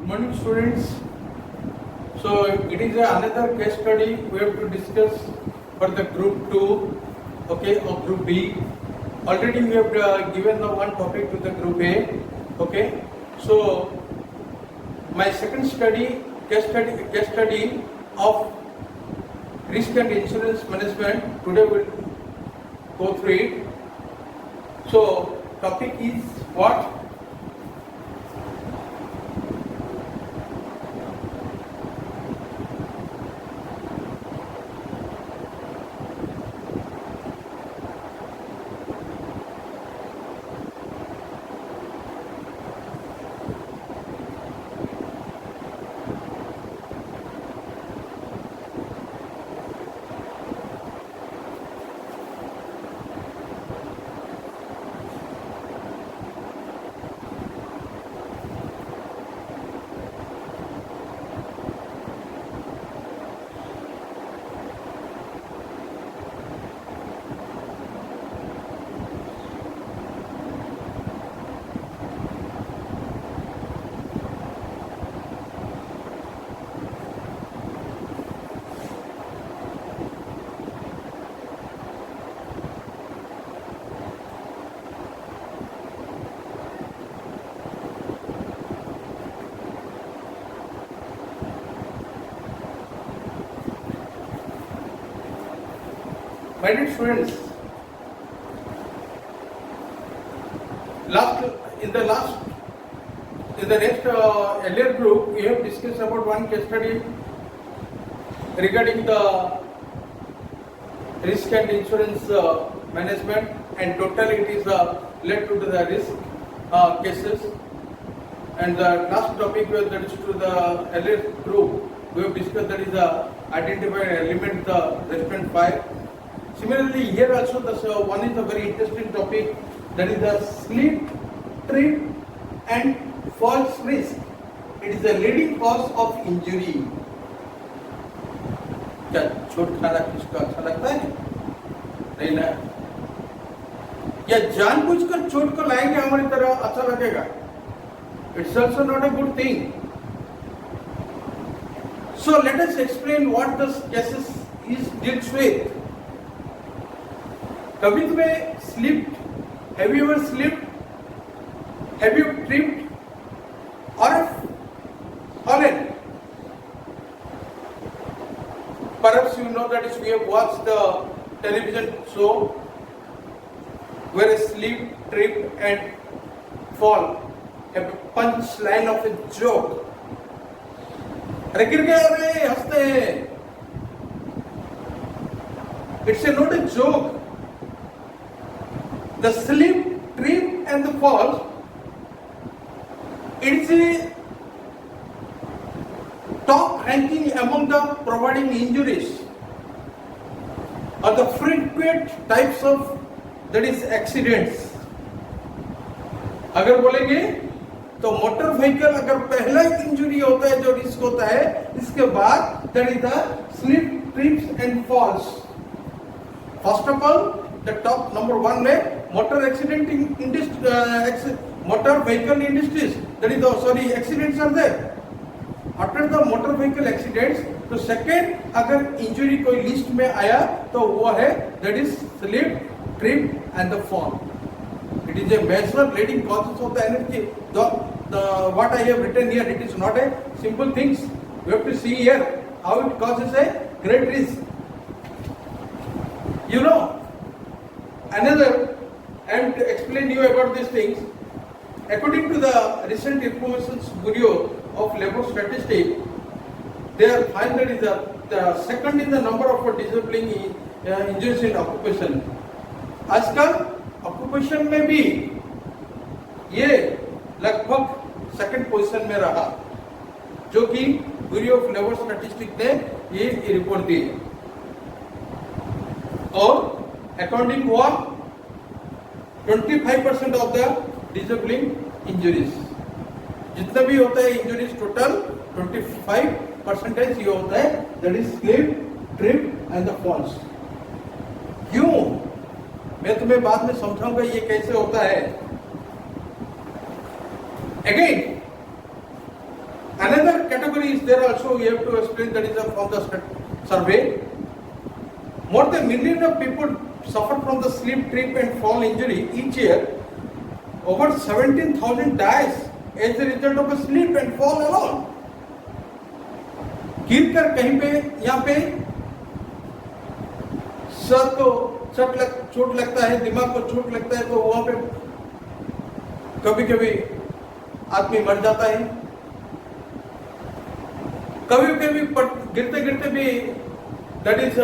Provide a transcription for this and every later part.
Good morning, students. So it is another case study we have to discuss for the group 2, okay, or group B. Already we have given the one topic to the group A, okay. So my second case study of risk and insurance management. Today we'll go through it. So topic is what? My dear students, in the next earlier group, we have discussed about one case study regarding the risk and insurance management, and totally it is led to the risk cases. And the last topic that is to the earlier group, we have discussed that is identify and eliminate the relevant fire. Similarly, here also one is a very interesting topic, that is the slip, trip and falls risk. It is the leading cause of injury. क्या चोट खाना किसको अच्छा लगता है? नहीं ना? या जानबूझकर चोट को लाएंगे हमारी तरह अच्छा लगेगा? It's also not a good thing. So let us explain what the cases is deals with. कभी तुम्हें slipped? Have you ever slipped? Have you tripped or fallen? Perhaps you know that we have watched the television show where a slip, trip and fall, a punchline of a joke. अरे गिर गए, अरे हंसते हैं. It's not a joke. The slip, trip and the fall, it's a top ranking among the providing injuries or the frequent types of that is accidents. अगर बोलेंगे तो motor vehicle अगर पहला इंजुरी होता है जो रिस्क होता है, इसके बाद that is the slip, trips and falls. First of all, the top number one में motor accident in motor vehicle industries, that is the accidents are there. After the motor vehicle accidents, तो second अगर injury कोई list में आया तो वो है that is slip, trip and the fall. It is a major leading causes of the energy. What I have written here, it is not a simple things. You have to see here how it causes a great risk. You know, another, and to explain you about these things, according to the recent information Bureau of Labor Statistics, they are find that is the second in the number of disabling injuries in occupation. आजकल occupation में भी ये लगभग second position में रहा, जो कि bureau of labour statistics ने ये रिपोर्ट दी है. और अकॉर्डिंग हुआ 25% ऑफ द डिसेबलिंग इंजुरीज, जितना भी होता है इंजुरीज टोटल 25% ये होता है, that is slip, trip and the falls. क्यों? मैं तुम्हें बाद में समझाऊंगा ये कैसे होता है. Again, is there also, we have to explain that is from the survey. More than million of people suffer from the slip, trip and fall injury each year. Over 17,000 dies as a result of a slip and fall alone. गिर कर कहीं पे यहाँ पे sir को चोट लगता है, दिमाग को चोट लगता है, तो वहां पे कभी कभी आदमी मर जाता है, कभी कभी गिरते गिरते भी दैट इज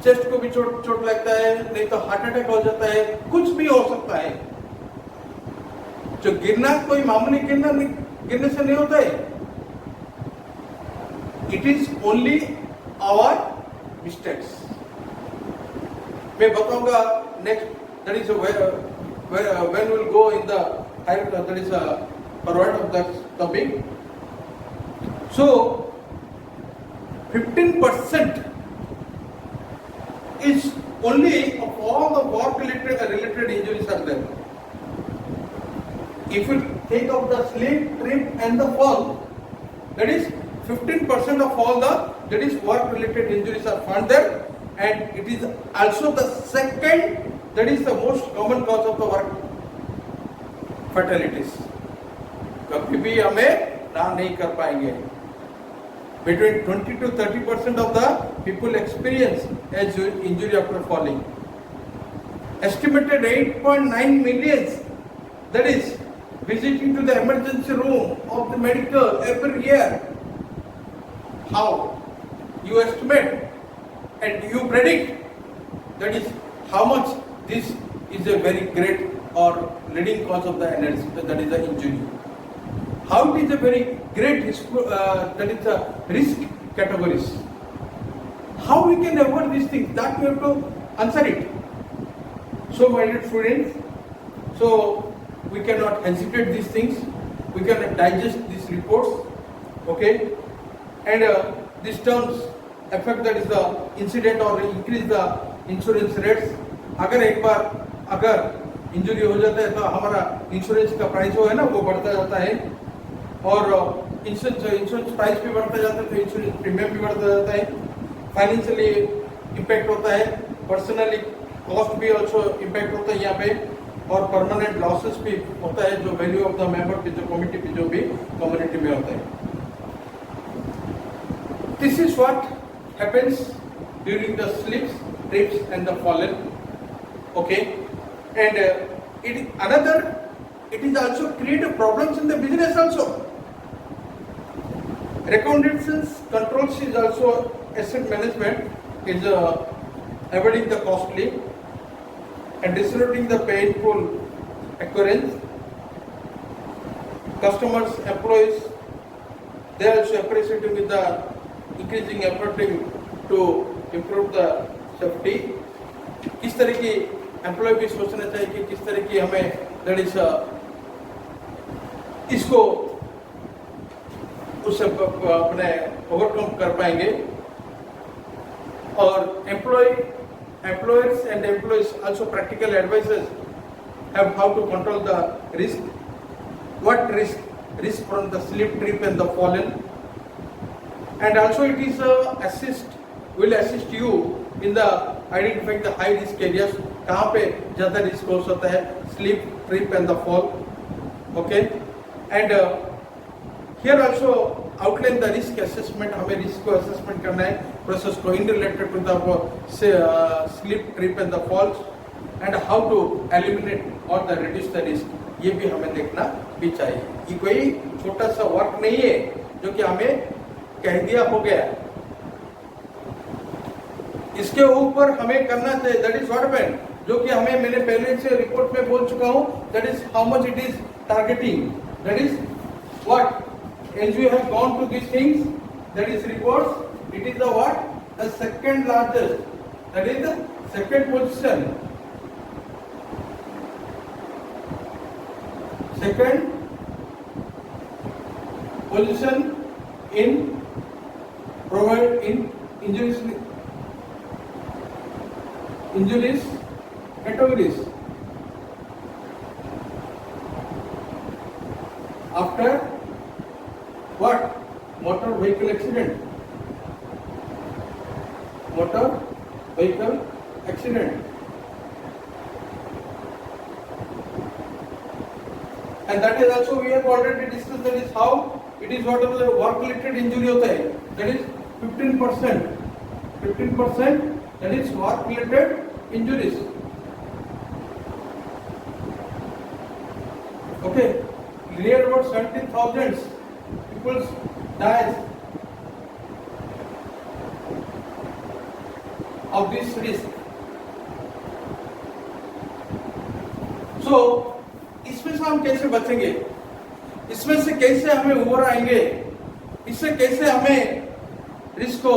चेस्ट को भी चोट लगता है, नहीं तो हार्ट अटैक हो जाता है, कुछ भी हो सकता है। जो गिरना कोई मामूली गिरने से नहीं होता है, it is only our mistakes. मैं बताऊंगा next, that is when we'll go in the higher, that is forward of that topic. So 15% is only of all the work related injuries are there. If you take of the slip, trip and the fall, that is 15% of all the that is work related injuries are found there, and it is also the second, that is the most common cause of the work fatalities. कभी भी हमें ना नहीं कर पाएंगे। Between 20 to 30% of the people experience as injury after falling. Estimated 8.9 million, that is visiting to the emergency room of the medical every year. How you estimate and you predict, that is how much this is a very great or leading cause of the energy, that is the injury. How it is a very great risk, that is the risk categories. How we can avoid these things, that we have to answer it. So my dear students, so we cannot hesitate these things, we cannot digest these reports, okay, and these terms affect, that is the incident or increase the insurance rates. अगर एक बार अगर injury हो जाता है तो हमारा insurance का price जो है ना वो बढ़ता जाता है, और इंश्योरेंस प्राइस भी बढ़ता जाता है तो इंश्योरेंस प्रीमियम भी बढ़ता जाता है, फाइनेंशियली इम्पैक्ट होता है, पर्सनली कॉस्ट भी ऑल्सो इम्पैक्ट होता है यहाँ पे, और परमानेंट लॉसेस भी होता है जो वैल्यू ऑफ द मेंबर की जो कमिटी की जो भी कम्युनिटी में होता है। This is what happens during the slips, trips and the fallen, okay, and it is also create problems in the business also. Recommendations controls is also asset management is avoiding the costly and disrupting the painful occurrence. Customers, employees, they are also appreciating with the increasing effort to improve the safety. किस तरह की employ भी सोचना चाहिए कि किस तरह की हमें दैट इज इसको उससे अपने ओवरकम कर पाएंगे, और employers and employees also practical advices have how to control the risk. What risk from the slip, trip and the fallen, and also it is will assist you in the identifying the high risk areas, कहाँ पे ज़्यादा risk हो सकता है, slip, trip and the fall, okay, and here also outline the risk assessment. हमें risk को assessment करना है, प्रोसेस को in related to the slip, trip and the falls, and how to eliminate or the reduce the risk, ये भी हमें देखना भी चाहिए। ये कोई छोटा सा वर्क नहीं है जो कि हमें कह दिया हो गया, इसके ऊपर हमें करना चाहिए, दैट इज व्हाट हैपेंड, जो कि हमें मैंने पहले से रिपोर्ट में बोल चुका हूं, that is how much it is targeting, that is what as we have gone to this things, that is reports, it is the what the second largest, that is the second position, second position in provide in injuries categories after what motor vehicle accident. Motor vehicle accident. And that is also we have already discussed, that is how it is whatever the work related injury होता है, that is 15%. 15% that is work related injuries. Okay, near about 70,000 people dies of this risk. So इसमें से हम कैसे बचेंगे, इसमें से कैसे हमें उबर आएंगे, इससे कैसे हमें रिस्क को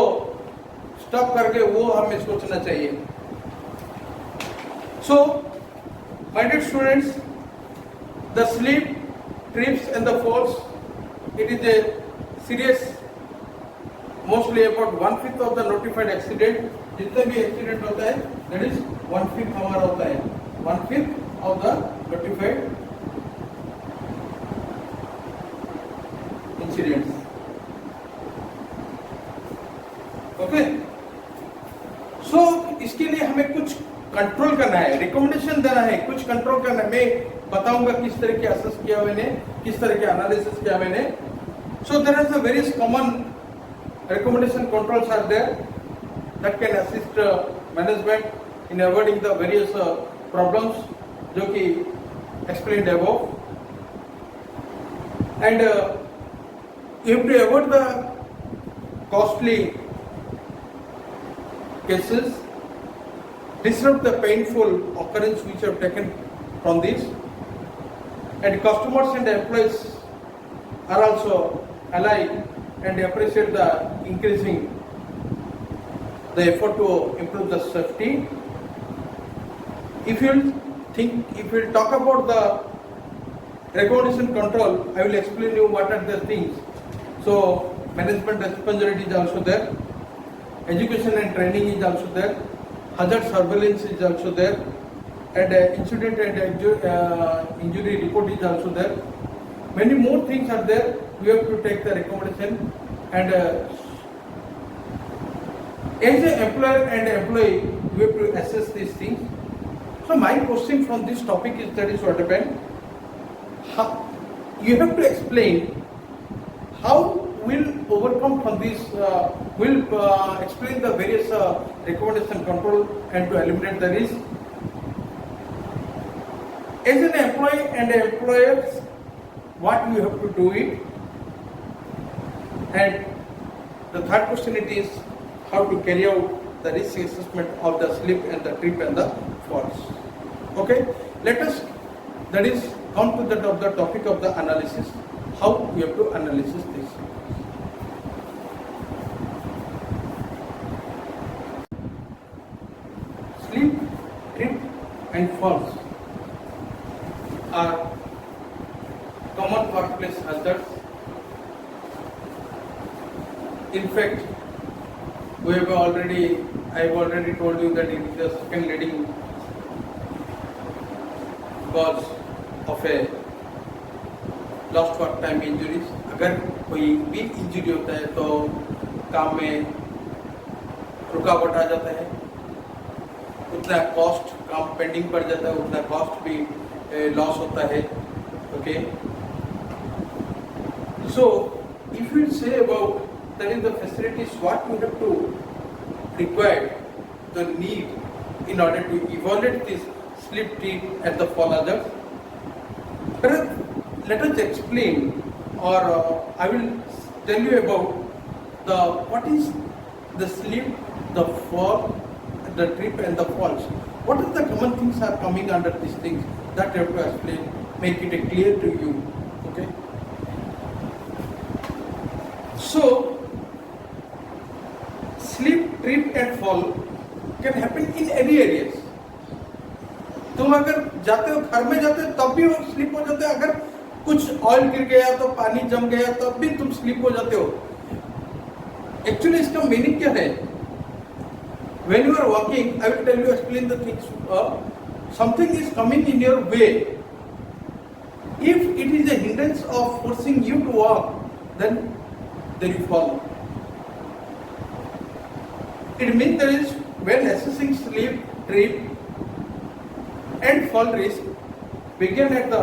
स्टॉप करके वो हमें सोचना चाहिए. So my dear students, the slip, trips and the falls, it is a serious, mostly about 1/5 of the notified accident. जितने भी एक्सीडेंट होता है that is 1/5 हमारा होता है, 1/5 of the notified incidents. Okay, so इसके लिए हमें कुछ कंट्रोल करना है, रिकमेंडेशन देना है, कुछ कंट्रोल करना है. मैं बताऊंगा किस तरह के असेस किया मैंने, किस तरह के एनालिसिस किया मैंने. So there is a various common recommendation controls are there that can assist management in avoiding the various problems जो कि explained above. And you have to avoid the costly cases, disrupt the painful occurrence which have taken from this, and customers and employees are also alike and appreciate the increasing the effort to improve the safety. If you talk about the recommendation control, I will explain you what are the things. So management responsibility is also there, education and training is also there, hazard surveillance is also there, and incident and injury report is also there. Many more things are there. We have to take the recommendation, and as an employer and employee, we have to assess these things. So my question from this topic is, that is what happened. You have to explain how we'll overcome from this. We'll explain the various recommendation control and to eliminate the risk. As an employee and employer, what you have to do it. And the third question it is how to carry out the risk assessment of the slip and the trip and the falls. Okay, let us that is come to the topic of the analysis. How we have to analyze this. Slip, trip and falls are common workplace hazards. In fact, I have already told you that it is the second leading cause of a lost work time injuries. अगर कोई भी injury होता है तो काम में रुकावट आ जाता है, उतना कॉस्ट, काम पेंडिंग पड़ जाता है, उतना कॉस्ट भी लॉस होता है. Okay, so if you say about that is the facilities what you have to require, the need in order to evaluate this slip, trip and the fall hazards. Let us explain, or I will tell you about what is the slip, the fall, the trip and the falls. What are the common things are coming under these things that you have to explain, make it clear to you. Okay. So slip, trip and fall can happen in any areas. तुम अगर जाते हो, घर में जाते हो तब भी वो स्लिप हो जाते हो. अगर कुछ ऑयल गिर गया तो पानी जम गया तब भी तुम स्लिप हो जाते हो. एक्चुअली इसका मीनिंग क्या है? When you are walking, I will tell you, explain the things. Something is coming in your way. If it is a hindrance of forcing you to walk, then then you fall. It means there is, when assessing slip, trip and fall risk, begin at the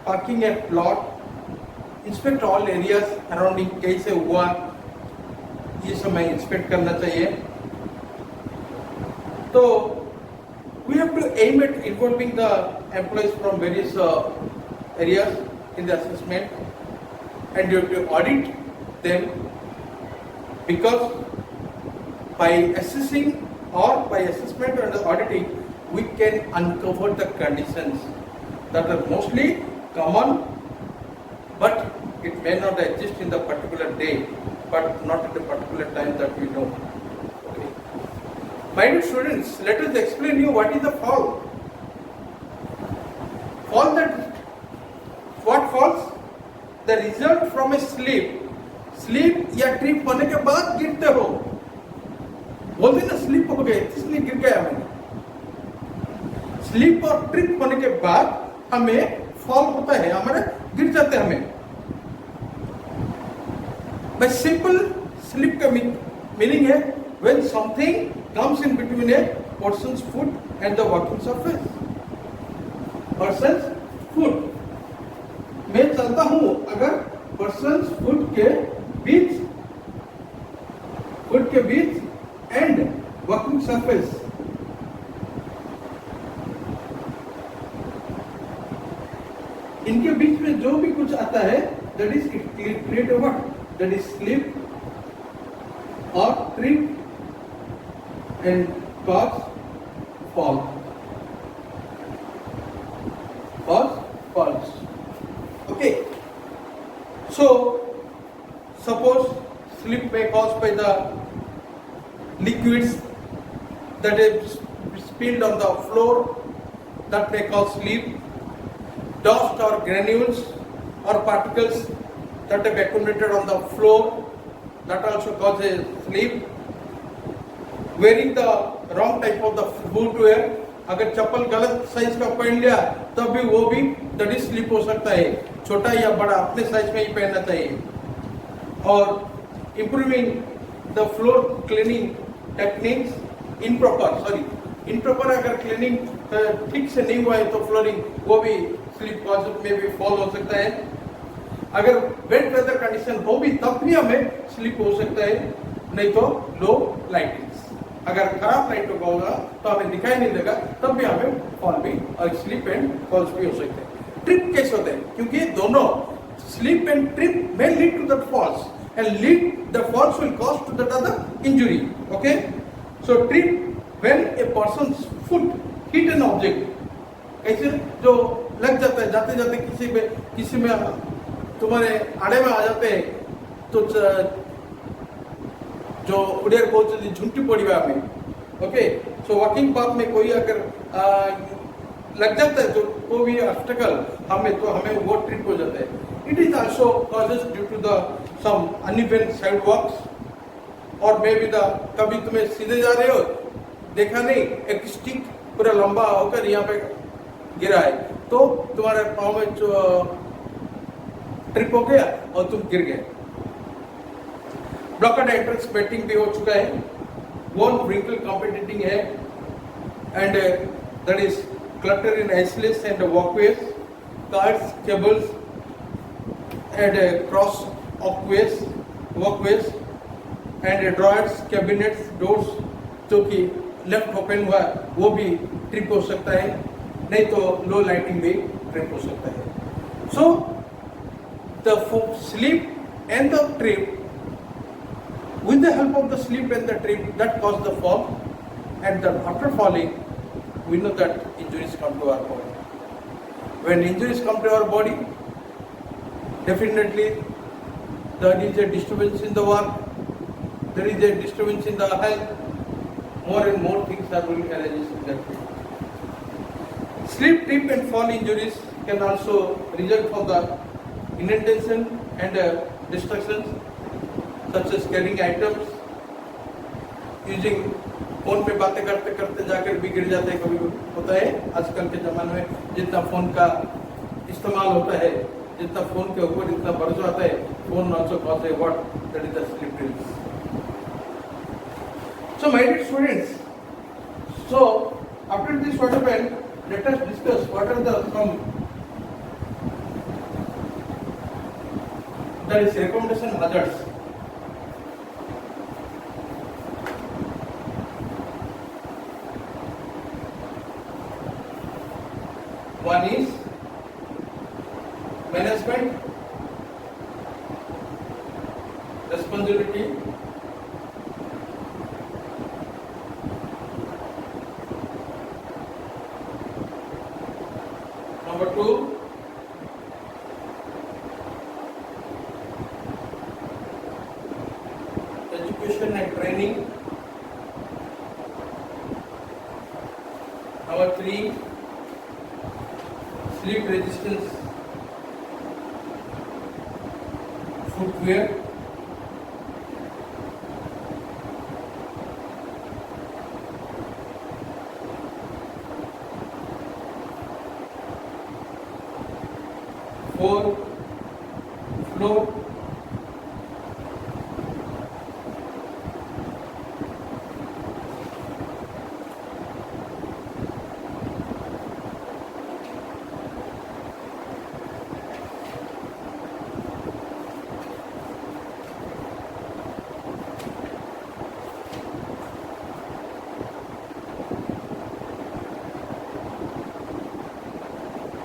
parking at plot, inspect all areas surrounding, कैसे हुआ ये समय inspect करना चाहिए. तो we have to aim at involving the employees from various areas in the assessment, and you have to audit them, because by assessing or by assessment and auditing we can uncover the conditions that are mostly common, but it may not exist in the particular day, but not at a particular time that we know. Okay. My dear students, let us explain you what is the fall. Fall, that what falls? The result from a sleep या trip होने के बाद गिरते हो, बोलते ना slip हो गए इसलिए गिर गया मैंने. स्लिप और ट्रिप होने के बाद हमें फॉल होता है, हमारे गिर जाते हैं हमें. By simple, slip का मीनिंग है when something comes in between a person's foot and the walking surface. Person's foot, मैं चलता हूँ, अगर person's foot के बीच and walking surface, इनके बीच में जो भी कुछ आता है, that is it create a what? That is slip or trip and cause fall. Falls. Okay. So suppose slip may caused by the liquids that is spilled on the floor, that may cause slip. Dust or granules or particles that have accumulated on the floor, that also causes slip. Wearing the wrong type of the footwear, अगर चप्पल गलत size का पहन लिया तब भी वो भी that is slip हो सकता है. छोटा या बड़ा अपने साइज में ही पहनना चाहिए. और improving the floor cleaning techniques, improper अगर क्लीनिंग ठीक से नहीं हुआ है तो फ्लोरिंग वो भी स्लिप कॉज में भी फॉल हो सकता है. अगर वेट वेदर कंडीशन हो भी तब भी हमें स्लिप हो सकता है. नहीं तो लो लाइटिंग्स, अगर खराब लाइट होगा तो हमें दिखाई नहीं देगा, तब भी हमें फॉल भी और स्लिप एंड फॉल्स भी हो सकते हैं. ट्रिप कैसे होते हैं? क्योंकि दोनों स्लिप एंड ट्रिप में lead to that falls and lead the falls will cause to that other injury. Okay, so trip when a person's foot hit an object, ऐसे जो लग जाता है जाते जाते किसी में तुम्हारे आड़े में आ जाते हैं तो जो उड़ेर बहुत झुंटी पड़ी हुआ हमें. ओके, सो वॉकिंग पाथ में कोई अगर लग जाता है तो कोई भी ऑब्स्टेकल हमें वो ट्रिप हो जाता है. It is also causes due to the some uneven sidewalks or maybe the कभी तुम्हें सीधे जा रहे हो देखा नहीं एक स्टिक पूरा लंबा होकर यहाँ पे गिरा है तो तुम्हारे पाँव में जो ट्रिप हो गया और तुम गिर गए. ब्लॉकेड एंट्रेंस बेटिंग भी हो चुका है. वन व्रिंकल कॉम्पिटिटिंग है and that is clutter in aisles and walkways, cards, cables and cross walkways and drawers, cabinets, doors जो कि लेफ्ट ओपन हुआ वो भी ट्रिप हो सकता है. नहीं तो लो लाइटिंग भी ट्रिप हो सकता है. So the sleep and the trip, with the help of the sleep and the trip, that cause the fall, and then after falling we know that injuries come to our body. When injuries come to our body, definitely there is a disturbance in the work, there is a disturbance in the health, more and more things are going to arise in that way. Slip, trip and fall injuries can also result from the inattention and distractions such as carrying items, using phone पे बातें करते करते जाकर भी गिर जाते हैं. कभी होता है आजकल के ज़माने में जितना फ़ोन का इस्तेमाल होता है, जितना फोन के ऊपर इतना बर्ज आता है phone also cause a what? That is the slip disc. So my dear students, so after this what happened, let us discuss what are the some that is recommendation hazards. One is management responsibility. Number two, education and training. Number three, slip resistance footwear. Four, floor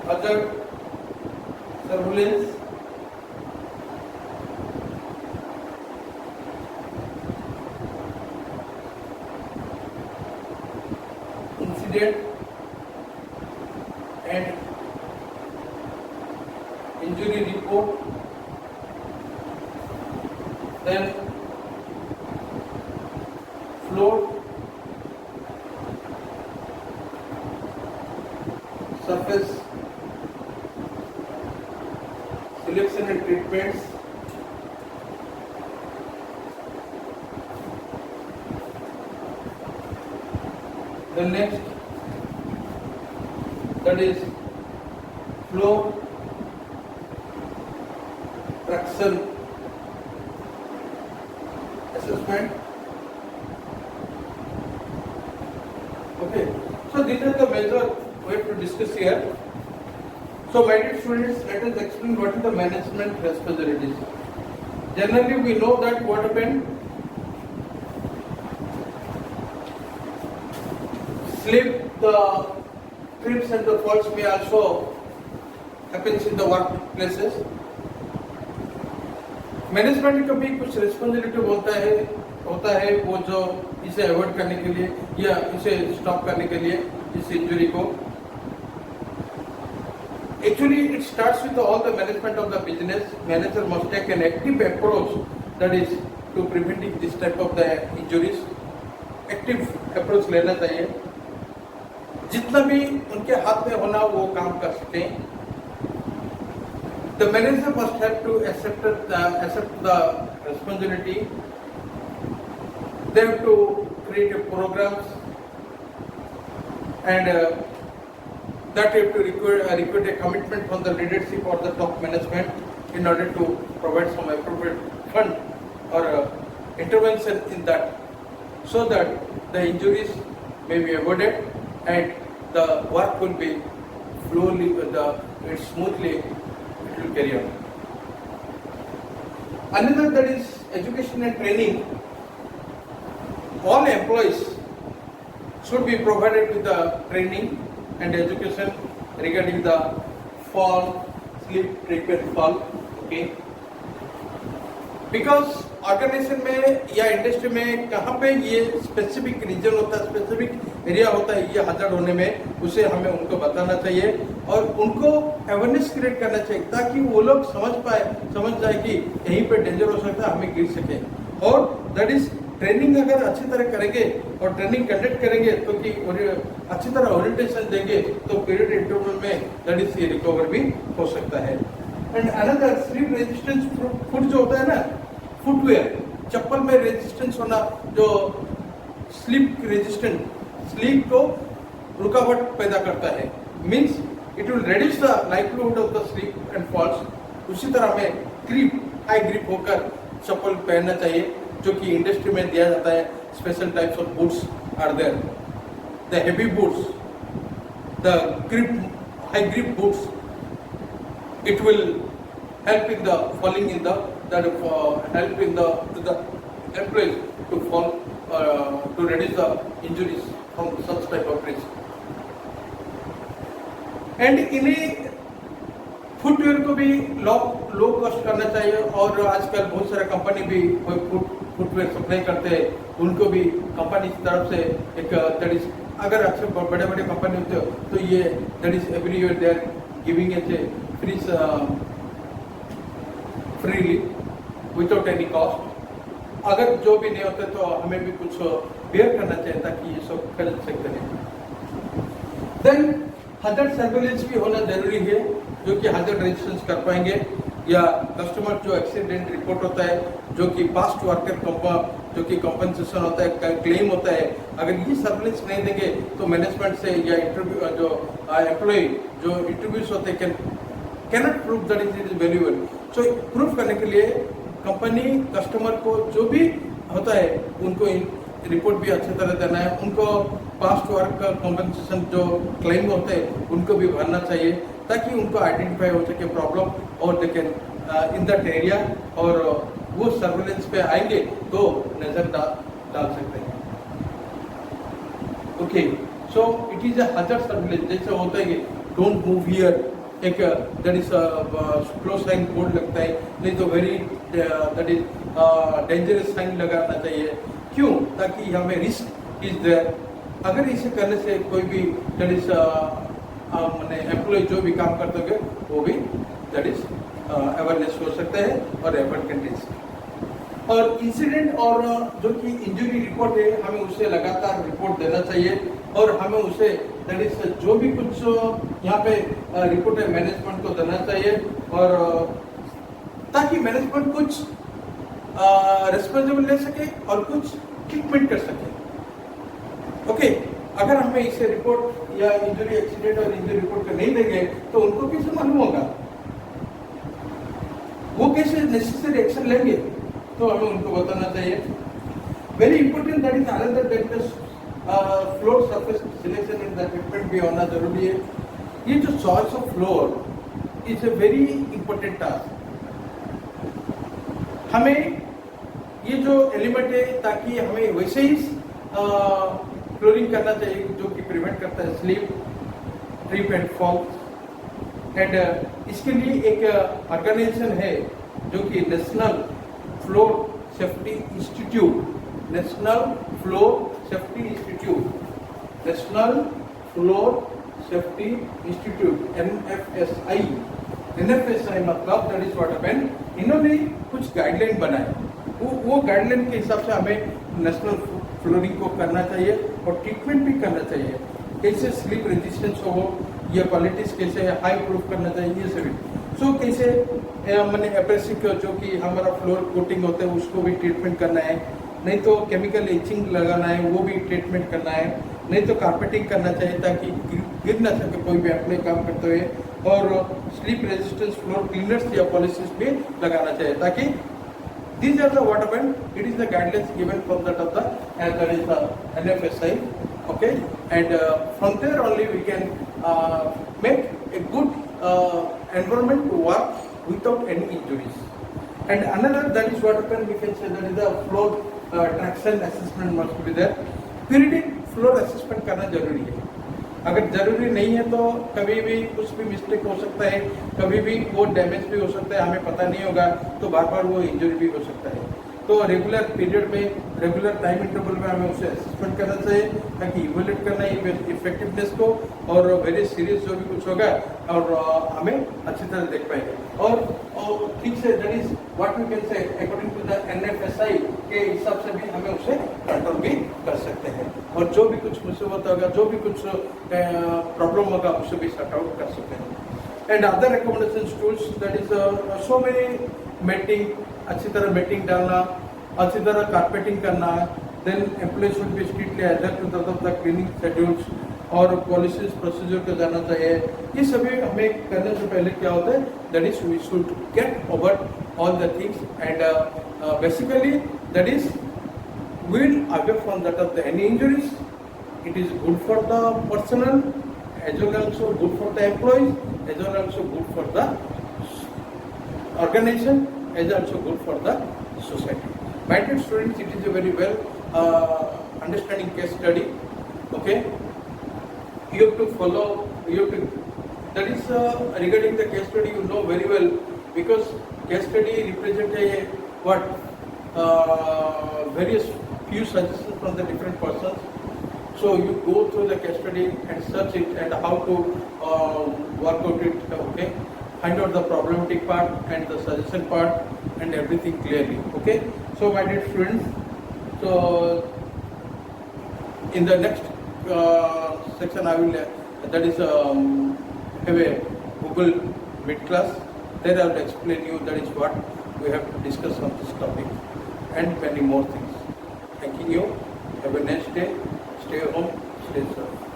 other surveillance, incident and injury report, then float, surface selection and treatments, the next that is flow traction assessment. Okay, so these are the major we have to discuss here. So my dear students, let us explain what is the management responsibilities. Generally we know that what happened, slip, the trips and the falls may also happens in the workplaces. Management का भी कुछ responsibility होता है वो जो इसे avoid करने के लिए या इसे स्टॉप करने के लिए इस इंजरी को. Actually, it starts with all the management of the business. Manager must take an active approach, that is to preventing this type of the injuries. Active approach लेना चाहिए. जितना भी उनके हाथ में होना वो काम कर सकें. The manager must have to accept the responsibility. They have to create a programs and that have to require a commitment from the leadership or the top management in order to provide some appropriate fund or intervention in that, so that the injuries may be avoided and the work will be smoothly it will carry on. Another that is education and training. All employees should be provided with the training and education regarding the fall, slip, trip and fall. Okay. Because organization में या industry में कहाँ पे ये specific reason होता है, specific area होता है ये हजार्ड होने में, उसे हमें उनको बताना चाहिए और उनको अवेयरनेस क्रिएट करना चाहिए ताकि वो लोग समझ जाए कि यहीं पे डेंजर हो सकता है, हमें गिर सके. और दैट इज ट्रेनिंग अगर अच्छी तरह करेंगे और ट्रेनिंग कंडक्ट करेंगे तो कि अच्छी तरह ओरिएंटेशन देंगे तो पीरियड इंटरवल में दैट इज रिकवर भी हो सकता है. And another slip resistance foot जो होता है ना, फुटवेयर, चप्पल में रेजिस्टेंस होना, जो स्लिप रेजिस्टेंट, स्लिप को रुकावट पैदा करता है, means it will reduce the livelihood of the slip and falls. उसी तरह में क्रीप, हाई ग्रिप होकर चप्पल पहनना चाहिए, जो कि इंडस्ट्री में दिया जाता है. Special types of boots are there. The heavy boots, the grip, high grip boots, it will help in the falling in the help in the employees to fall to reduce the injuries from such type of risk. And इन्हें footwear को भी low cost करना चाहिए. और आजकल बहुत सारे company भी फुटवेयर सप्लाई करते हैं, उनको भी कंपनी की तरफ से एक दैट इज, अगर अच्छे बड़े बड़े कंपनी होते हो तो ये that is everywhere they are giving it freely without any cost. अगर जो भी नहीं होते तो हमें भी कुछ बेयर करना चाहिए ताकि ये सब खरीद सकते हैं. देन हज़ार्ड सर्वेलेंस भी होना जरूरी है, जो कि हज़ार्ड रजिस्ट्रेशन कर पाएंगे, या कस्टमर जो एक्सीडेंट रिपोर्ट होता है, जो कि पास्ट वर्कर जो कि कॉम्पनसेशन होता है, क्लेम होता है, अगर ये सर्वेलेंस नहीं देंगे तो मैनेजमेंट से या इंटरव्यू जो एम्प्लॉय जो इंटरव्यूज होते हैं cannot prove that it is valuable. So proof करने के लिए कंपनी कस्टमर को जो भी होता है उनको रिपोर्ट भी अच्छी तरह देना है, उनको पास्ट वर्क का कॉम्पनसेशन जो क्लेम होते हैं उनको भी भरना चाहिए, ताकि उनको आइडेंटिफाई हो सके प्रॉब्लम और they can in that area, और वो सर्वेलेंस पे आएंगे तो नजर डाल सकते हैं. Okay, so it is a hazard surveillance. जैसे होता है कि डोंट मूव हियर, एक that is close sign board लगता है, नहीं तो very that is dangerous sign लगाना चाहिए. क्यों? ताकि हमें रिस्क इज देयर. अगर इसे करने से कोई भी दैट इज मैंने एम्प्लॉय जो भी काम करते होंगे वो भी दैट इज अवेयरनेस हो सकते हैं और एवर्ट कैन रिस्क. और इंसिडेंट और जो कि इंजरी रिपोर्ट है, हमें उसे लगातार रिपोर्ट देना चाहिए, और हमें उसे दैट इज जो भी कुछ यहाँ पे रिपोर्ट है मैनेजमेंट को देना चाहिए, और ताकि मैनेजमेंट कुछ रिस्पॉन्सिबल ले सके और कुछ ट्रीटमेंट कर सके. ओके, अगर हमें इसे रिपोर्ट या इंजरी एक्सीडेंट और इंजरी रिपोर्ट का नहीं देंगे तो उनको कैसे मालूम होगा, वो कैसे नेसेसरी एक्शन लेंगे, तो हमें उनको बताना चाहिए. Very important that is another that is floor surface selection in the equipment भी होना जरूरी है. ये जो choice of floor is a very important task. हमें ये जो एलिमेंट है ताकि हमें वैसे ही फ्लोरिंग करना चाहिए जो कि प्रिवेंट करता है slip, trip and fall. And इसके लिए एक ऑर्गेनाइजेशन है जो कि national floor safety institute, national floor safety institute, national floor safety institute NFSI. NFSI मतलब दैट इज व्हाट हैपेंड, इन्होंने कुछ गाइडलाइन बनाए. वो गाइडलाइन के हिसाब से हमें नेशनल फ्लोरिंग को करना चाहिए और ट्रीटमेंट भी करना चाहिए. कैसे स्लिप रेजिस्टेंस हो, ये क्वालिटीज कैसे हाई प्रूफ करना चाहिए, ये सभी. सो कैसे मैंने एब्रेसिव जो कि हमारा फ्लोर कोटिंग होता है उसको भी ट्रीटमेंट करना है, नहीं तो केमिकल इचिंग लगाना है वो भी ट्रीटमेंट करना है, नहीं तो कारपेटिंग करना चाहिए ताकि गिर ना सके कोई भी एम्प्लॉय काम करते हुए, और स्लिप रेजिस्टेंस फ्लोर क्लीनर्स या पॉलिसीज भी लगाना चाहिए ताकि these are the what happened, it is the guidelines given from that of the and that is the NFSI. Okay, and from there only we can make a good environment to work without any injuries. And another that is what happened, we can say that is the floor traction assessment must be there. Periodic floor assessment करना जरूरी है. अगर जरूरी नहीं है तो कभी भी कुछ भी मिस्टेक हो सकता है, कभी भी वो डैमेज भी हो सकता है, हमें पता नहीं होगा तो बार बार वो इंजरी भी हो सकता है. तो रेगुलर पीरियड में, रेगुलर टाइम इंटरवल में हमें उसे असेसमेंट करना चाहिए ताकि इवैल्यूएट करना है इफेक्टिवनेस को, और वेरी सीरियस जो भी कुछ होगा और हमें अच्छी तरह देख पाएंगे. और ठीक से that is what we can say according to the NFSI के हिसाब से भी हमें उसे कंट्रोल भी कर सकते हैं, और जो भी कुछ मुसीबत होगा, जो भी कुछ प्रॉब्लम होगा उसे भी सॉर्ट आउट कर सकते हैं. And other recommendation tools that is so many, matting, अच्छी तरह मेटिंग डालना, अच्छी तरह कारपेटिंग करना, then employ should be strictly adhere to the cleaning schedules, और पॉलिसीज प्रोसीजर को जाना चाहिए. ये सभी हमें करने से पहले क्या होता है that is we should get over all the things, and basically that is will away from that of the any injuries. It is good for the personnel, as well also good for the employees, as well also good for the organization, as also good for the society. My dear students, it is a very well understanding case study. Okay, you have to follow. You have to. That is regarding the case study. You know very well, because case study represent a what various few suggestions from the different persons. So you go through the case study and search it and how to work out it. Okay, find out the problematic part and the suggestion part and everything clearly. Okay. So my dear students, so in the next section I will that is have a Google Meet class. There I will explain you that is what we have to discuss on this topic and many more things. Thanking you. Have a nice day. Stay home. Stay safe.